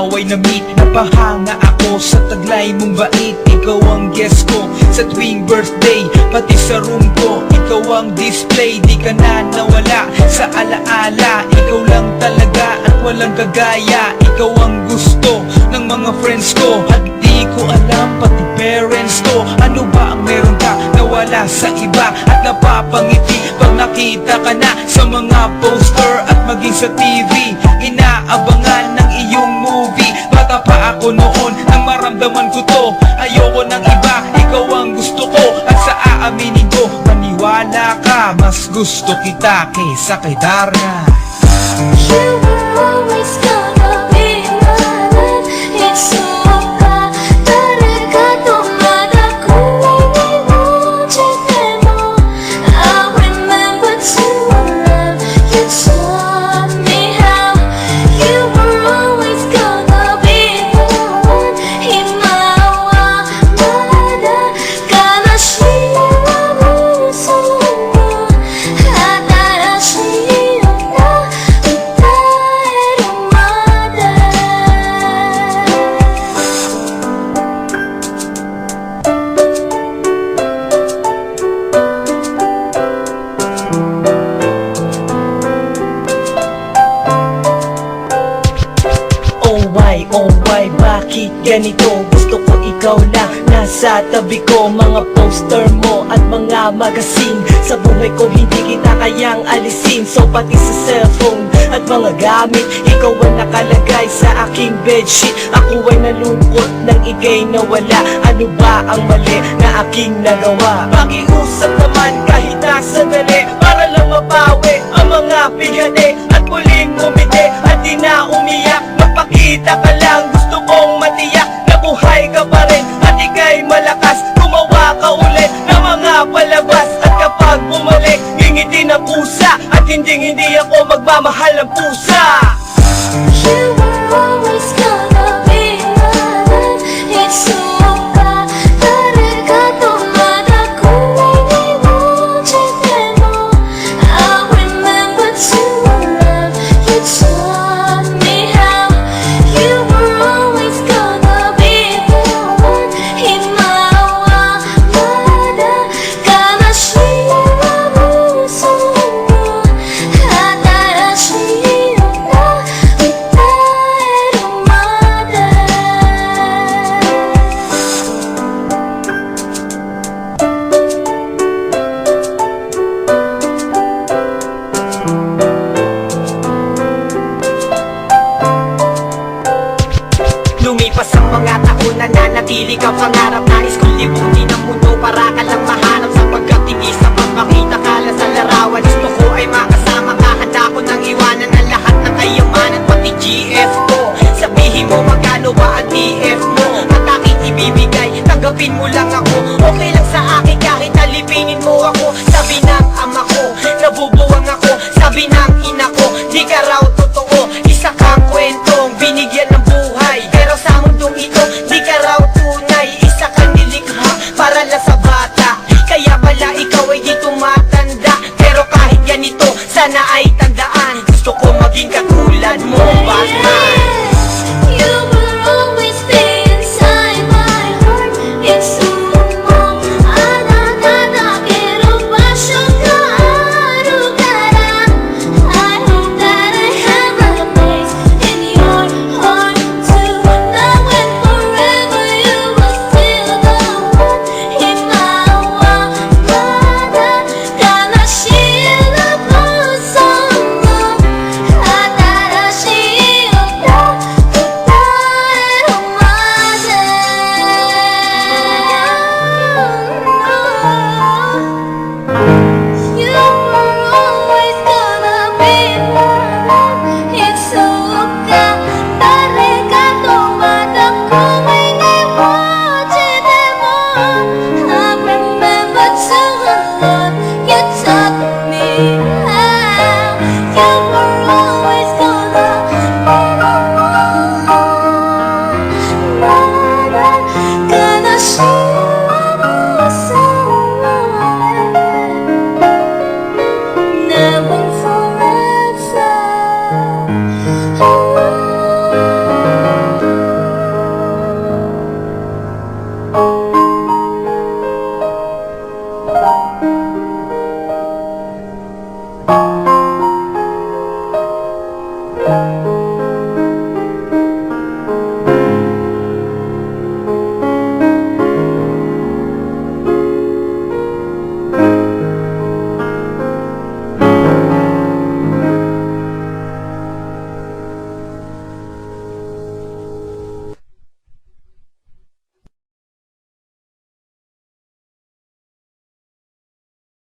ikaw ay na-meet. Napahanga ako sa taglay mong bait. Ikaw ang guest ko sa tuwing birthday, pati sa room ko. Ikaw ang display, di ka na nawala sa alaala. Ikaw lang talaga at walang kagaya. Ikaw ang gusto ng mga friends ko, at di ko alam pati parents ko. Ano ba ang meron ka na wala sa iba, at napapangiti pag nakita ka na sa mga poster at maging sa TV. Inaabangan ng iyong movie. Bata pa ako noon nang maramdaman ko to. Ayoko ng iba, ikaw ang gusto ko. At sa aaminin ko, maniwala ka, mas gusto kita kaysa kay Darna. You were always gonna be my love. It's so bad. talaga tumada kung iniwanan mo. I remember to love you taught me how. You were always gonna be the one. Himawamada ka na siya puso mo. At siya na Oh why, bakit ganito? Gusto ko ikaw lang nasa tabi ko. Mga poster mo at mga magazine, sa buhay ko hindi kita kayang alisin. So pati sa cellphone at mga gamit, ikaw ang nakalagay sa aking bedsheet. Ako ay nalungkot nang ika'y nawala. Ano ba ang mali na aking nagawa? Pakiusap naman kahit na sandali, para lang mapawi ang mga bigani at muling umiti at di na umiyak. Magpakita ka lang, gusto kong matiyak na buhay ka pa rin at ika'y malakas. Gumawa ka ulit ng mga palabas, at kapag bumalik, ngingiti na pusa, at hindi ako magmamahal ng pusa. You were always gonna be my love. It's so bad. talaga tumada kung iniwanan mo. I remember to love you taught me how. You were always gonna be the one. Himawamada ka na siya puso mo. At siya na Lumipas ang mga taon, nananatili ka pangarap. Nais kong libutin ang mundo para ka lang mahanap. Sapagkat hindi sapat makita ka lang sa larawan. Gusto ko ay makasama ka, handa ko nang iwanan ang lahat ng kayamanan, pati GF ko. Sabihin mo magkano ba ang TF mo, at aking ibibigay, tanggapin mo lang ako. Okay lang sa akin kahit alipinin mo ako. Sabi ng ama ko, nabubuwang ako. Sabi ng ina ko, di ka raw totoo.